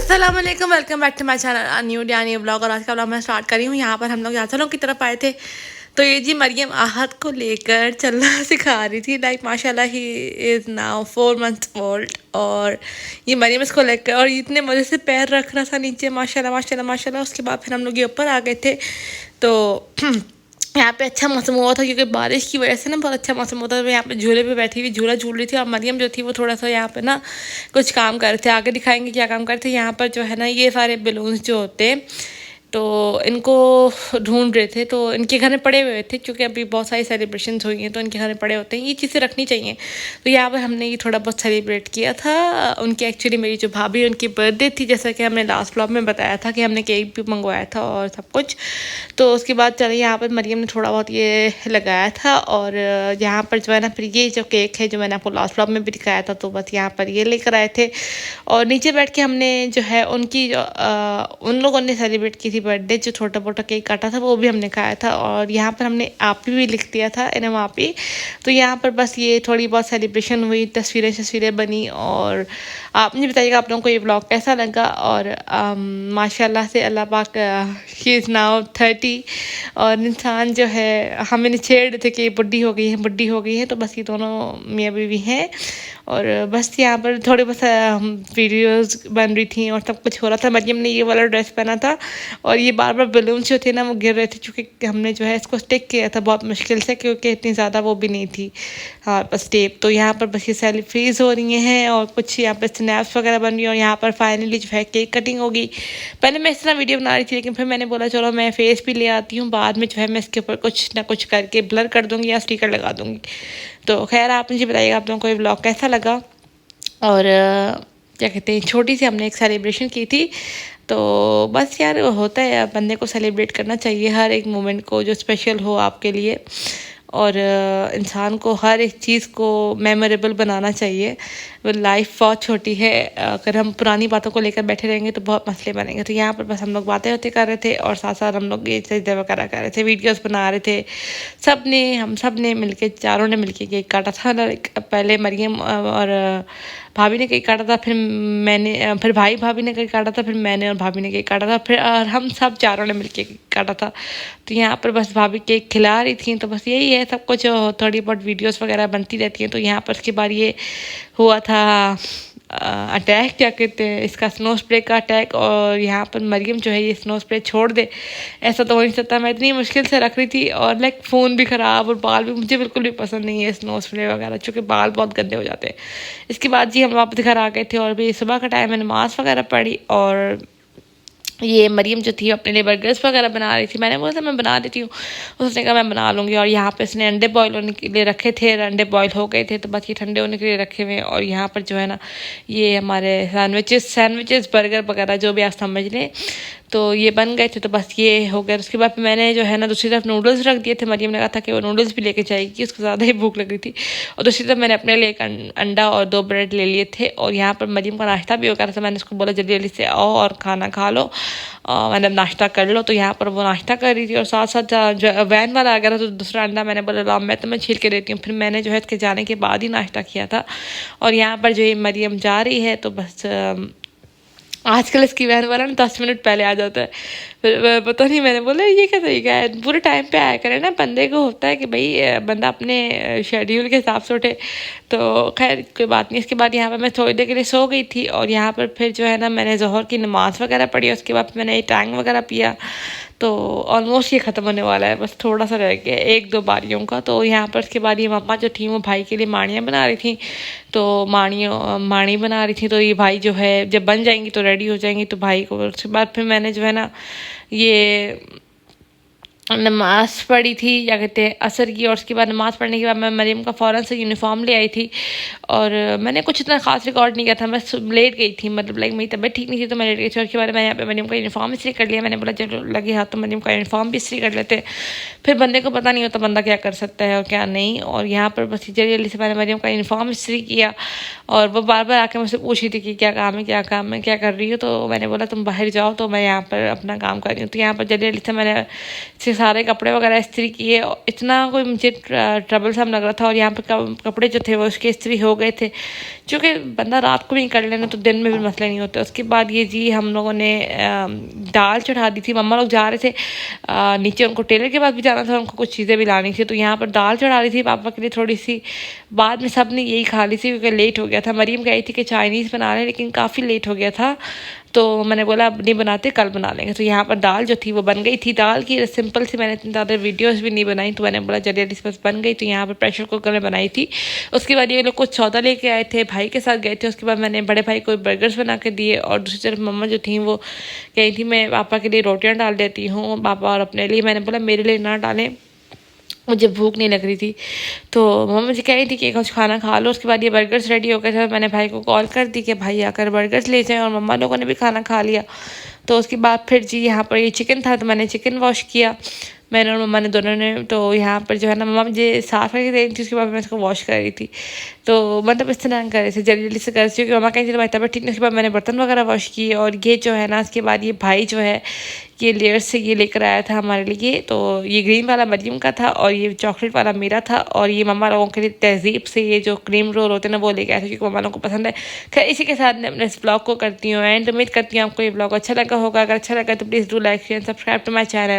अस्सलाम वालेकुम, welcome back to my channel new day vlog. और आज का व्लॉग मैं स्टार्ट कर रही हूँ। यहाँ पर हम लोग याचलों की तरफ आए थे, तो ये जी मरियम आहद को लेकर चलना सिखा रही थी। लाइक माशाल्लाह he is now 4 months old. और ये मरियम इसको लेकर और इतने मज़े से पैर रख रहा था नीचे, माशाल्लाह माशाल्लाह माशाल्लाह। उसके बाद फिर हम लोग ये ऊपर आ गए थे, तो यहाँ पे अच्छा मौसम हुआ था क्योंकि बारिश की वजह से ना बहुत अच्छा मौसम होता था। मैं यहाँ पे झूले पे बैठी हुई झूला झूल रही थी, और मरियम जो थी वो थोड़ा सा यहाँ पे ना कुछ काम कर रहे थे। आगे दिखाएंगे क्या काम कर रहे थे। यहाँ पर जो है ना ये सारे बलून्स जो होते हैं, तो इनको ढूंढ रहे थे। तो इनके घर में पड़े हुए थे क्योंकि अभी बहुत सारी सेलिब्रेशंस हुई हैं, तो इनके घर में पड़े होते हैं, ये चीज़ें रखनी चाहिए। तो यहाँ पर हमने ये थोड़ा बहुत सेलिब्रेट किया था। उनकी एक्चुअली मेरी जो भाभी उनकी बर्थडे थी, जैसा कि हमने लास्ट व्लॉग में बताया था कि हमने केक भी मंगवाया था और सब कुछ। तो उसके बाद चले यहाँ पर मरियम ने थोड़ा बहुत ये लगाया था, और यहाँ पर जो है ना फिर ये जो केक है जो मैंने आपको लास्ट व्लॉग में भी दिखाया था, तो बस यहाँ पर ये लेकर आए थे। और नीचे बैठ के हमने जो है उनकी जो उन लोगों ने सेलिब्रेट की थी बर्थडे, जो छोटा मोटा केक काटा था वो भी हमने खाया था। और यहाँ पर हमने आपी भी लिख दिया था, इन्हें आपी। तो यहाँ पर बस ये थोड़ी बहुत सेलिब्रेशन हुई, तस्वीरें बनी। और आप मुझे बताइएगा आप लोगों को ये ब्लॉग कैसा लगा। और माशाल्लाह से अल्लाह पाक, शी इज़ नाउ 30। और इंसान जो है हमें छेड़ रहे थे कि बुढ़ी हो गई है बुढ़ी हो गई है, तो बस ये दोनों मियाँ बीवी हैं। और बस यहाँ पर थोड़े बस वीडियोस बन रही थी और सब कुछ हो रहा था। मरियम ने ये वाला ड्रेस पहना था, और ये बार बार बलून जो थे ना वो गिर रहे थे, क्योंकि हमने जो है इसको स्टिक किया था बहुत मुश्किल से, क्योंकि इतनी ज़्यादा वो भी नहीं थी हाँ बस टेप। तो यहाँ पर बस ये सेलिब्रेट हो रही हैं, और कुछ यहाँ पर स्नैप्स वगैरह बन रही हैं। और यहाँ पर फाइनली जो है केक कटिंग होगी। पहले मैं इस तरह वीडियो बना रही थी, लेकिन फिर मैंने बोला चलो मैं फेस भी ले आती हूँ, बाद में जो है मैं इसके ऊपर कुछ ना कुछ करके ब्लर कर दूँगी या स्टिकर लगा दूँगी। तो खैर आप मुझे बताइएगा आप लोगों को ये ब्लॉग कैसा लगा। और क्या कहते हैं, छोटी सी हमने एक सेलिब्रेशन की थी। तो बस यार होता है, बंदे को सेलिब्रेट करना चाहिए हर एक मोमेंट को जो स्पेशल हो आपके लिए। और इंसान को हर एक चीज़ को मेमोरेबल बनाना चाहिए। लाइफ बहुत छोटी है, अगर हम पुरानी बातों को लेकर बैठे रहेंगे तो बहुत मसले बनेंगे। तो यहाँ पर बस हम लोग बातें होते कर रहे थे, और साथ साथ हम लोग ये चीज़ें वगैरह कर रहे थे, वीडियोस बना रहे थे। हम सब ने मिलके, चारों ने मिलके केक काटा था। पहले मरियम और भाभी ने केक काटा था, फिर भाई भाभी ने केक काटा था, फिर मैंने और भाभी ने केक काटा था, फिर और हम सब चारों ने मिलके केक काटा था। तो यहाँ पर बस भाभी केक खिला रही थी। तो बस यही है, सब कुछ थोड़ी बहुत वीडियोस वगैरह बनती रहती हैं। तो यहाँ पर उसके बाद ये हुआ था अटैक, क्या कहते हैं इसका, स्नो स्प्रे का अटैक। और यहाँ पर मरियम जो है ये स्नो स्प्रे छोड़ दे, ऐसा तो हो नहीं सकता। मैं इतनी मुश्किल से रख रही थी, और लाइक फ़ोन भी ख़राब और बाल भी, मुझे बिल्कुल भी पसंद नहीं है स्नो स्प्रे वगैरह, चूँकि बाल बहुत गंदे हो जाते हैं। इसके बाद जी हम वापस घर आ गए थे, और भी सुबह का टाइम है, नमाज़ वगैरह पढ़ी। और ये मरियम जो थी अपने लिए बर्गर्स वगैरह बना रही थी। मैंने बोला था मैं बना देती हूँ, उसने कहा मैं बना लूँगी। और यहाँ पे इसने अंडे बॉयल होने के लिए रखे थे, अंडे बॉयल हो गए थे, तो बस ये ठंडे होने के लिए रखे हुए हैं। और यहाँ पर जो है ना ये हमारे सैंडविचेस बर्गर वगैरह जो भी आप समझ लें, तो ये बन गए थे। तो बस ये हो गया। उसके बाद मैंने जो है ना दूसरी तरफ नूडल्स रख दिए थे। मरियम ने कहा था कि वो नूडल्स भी लेके जाएगी, उसको ज़्यादा ही भूख लग रही थी। और दूसरी तरफ मैंने अपने लिए एक अंडा और 2 ब्रेड ले लिए थे। और यहाँ पर मरियम का नाश्ता भी हो गया था। मैंने उसको बोला जल्दी जल्दी से आओ और खाना खा लो, मतलब नाश्ता कर लो। तो यहाँ पर वो नाश्ता कर रही थी, और साथ साथ जो वैन वाला आ गया था, तो दूसरा अंडा मैंने बोला ला मैं तुम्हें छील के देती हूँ। फिर मैंने जो है इसके जाने के बाद ही नाश्ता किया था। और यहाँ पर जो ये मरियम जा रही है, तो बस आजकल इसकी वैन वाला ना 10 मिनट पहले आ जाता है। फिर पता नहीं, मैंने बोला ये क्या तरीका है, पूरे टाइम पे आया करे ना। बंदे को होता है कि भाई बंदा अपने शेड्यूल के हिसाब से उठे। तो खैर कोई बात नहीं। इसके बाद यहाँ पर मैं थोड़ी देर के लिए सो गई थी, और यहाँ पर फिर जो है ना मैंने ज़ोहर की नमाज़ वगैरह पढ़ी। उसके बाद मैंने टैंग वगैरह पिया। तो ऑलमोस्ट ये ख़त्म होने वाला है, बस थोड़ा सा रह गया 1-2 बारियों का। तो यहाँ पर उसके बाद ये मम्मा जो थी वो भाई के लिए माणियाँ बना रही थी। तो माणी बना रही थी, तो ये भाई जो है जब बन जाएंगी तो रेडी हो जाएंगी, तो भाई को। उसके बाद फिर मैंने जो है ना ये नमाज़ पढ़ी थी, क्या कहते हैं असर की। और उसके बाद नमाज़ पढ़ने के बाद मैं मरियम का फ़ौरन से यूनिफॉर्म ले आई थी। और मैंने कुछ इतना खास रिकॉर्ड नहीं किया था, मैं लेट गई थी, मतलब लाइक मेरी तबीयत ठीक नहीं थी, तो मैं लेट गई थी। और उसके बाद मैंने यहाँ पे मरियम का यूनिफॉर्म इस्त्री कर लिया। मैंने बोला चलो लगे हाथ तो मरियम का यूनिफॉर्म भी इस्त्री कर लेते। फिर बंदे को पता नहीं होता बंदा क्या कर सकता है और क्या नहीं। और यहाँ पर बस जल्दी जल्दी से मैंने मरियम का यूनिफॉर्म इस्त्री किया। और वो बार बार आके मुझसे पूछ रही थी कि क्या काम है क्या काम है, क्या कर रही हो। तो मैंने बोला तुम बाहर जाओ, तो मैं यहाँ पर अपना काम कर रही हूँ। तो यहाँ पर जल्दी जल्दी से मैंने सारे कपड़े वगैरह इस्त्री किए। इतना कोई मुझे ट्रबलसम लग रहा था। और यहाँ पे कपड़े जो थे वो उसके इस्त्री हो गए थे, क्योंकि बंदा रात को भी कर लेना तो दिन में भी मसले नहीं होते। उसके बाद ये जी हम लोगों ने दाल चढ़ा दी थी। मम्मा लोग जा रहे थे नीचे, उनको टेलर के पास भी जाना था, उनको कुछ चीज़ें भी लानी थी, तो यहाँ पर दाल चढ़ा रही थी पापा के लिए थोड़ी सी। बाद में सब ने यही खा ली थी क्योंकि लेट हो गया था। मरीम कही थी कि चाइनीज़ बना लें, लेकिन काफ़ी लेट हो गया था, तो मैंने बोला अब नहीं बनाते, कल बना लेंगे। तो यहाँ पर दाल जो थी वो बन गई थी। दाल की सिंपल सी, मैंने इतनी ज़्यादा वीडियोस भी नहीं बनाई, तो मैंने बोला चलिए इस बस बन गई। तो यहाँ पर प्रेशर कुकर में बनाई थी। उसके बाद ये लोग कुछ सौदा लेके आए थे, भाई के साथ गए थे। उसके बाद मैंने बड़े भाई को बर्गर्स बना के दिए, और दूसरी तरफ मम्मा जो थी वो कही थी मैं पापा के लिए रोटियाँ डाल देती हूँ, पापा और अपने लिए। मैंने बोला मेरे लिए ना डालें, मुझे भूख नहीं लग रही थी। तो मम्मा मुझे कह रही थी कि कुछ खाना खा लो। उसके बाद ये बर्गर्स रेडी हो गए थे। मैंने भाई को कॉल कर दी कि भाई आकर बर्गर्स ले जाएं, और मम्मा लोगों ने भी खाना खा लिया। तो उसके बाद फिर जी यहाँ पर ये चिकन था, तो मैंने चिकन वॉश किया, मैंने और मम्मा ने दोनों ने। तो यहाँ पर जो है ना मम्मा मुझे साफ़ करके दे रही थी, उसके बाद मैं इसको वॉश कर रही थी। तो मतलब इस तरह कर रहे थे, जल्दी जल्दी से कर रही थी, क्योंकि मम्मा कहीं तुम्हारी तबीयत ठीक नहीं। उसके बाद मैंने बर्तन वगैरह वॉश किए। और ये जो है ना उसके बाद ये भाई जो है ये लेयर्स से ये लेकर आया था हमारे लिए। तो ये ग्रीन वाला मरियम का था, और ये चॉकलेट वाला मेरा था, और ये मम्मा लोगों के लिए तहजीब से ये जो क्रीम रोल होते हैं ना वो लेके आया था, क्योंकि मम्मा लोगों को पसंद है। खैर इसी के साथ मैं अपने इस ब्लॉग को करती हूँ एंड उम्मीद करती हूँ आपको ये ब्लॉग अच्छा लगा होगा। अगर अच्छा लगा तो please do like share subscribe to my channel.